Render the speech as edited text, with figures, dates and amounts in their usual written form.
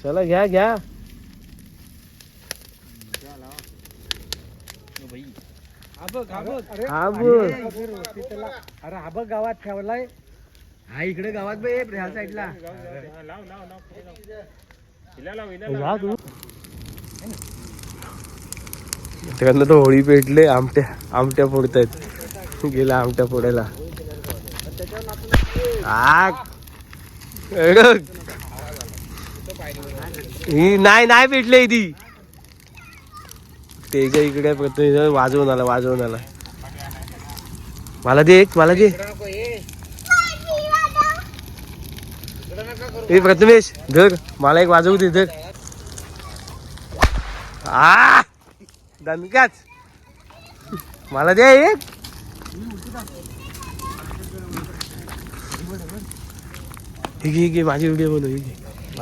चला घ्या घ्या. हा बघ अरे हा बघ गावात ठेवलाय. हा इकडे गावात बघ ह्या साईडला. जा तू. त्यांना तो होळी पेटले. आमट्या फोडतायत. गेला आमट्या फोडायला. ही नाही पेटले ती. त्याच्या इकडे वाजवून आला. मला दे हे प्रथमेश धर. मला एक वाजवू दे धर. दणकाच मला द्या एक. ही घे माझी व्हिडिओ बनव.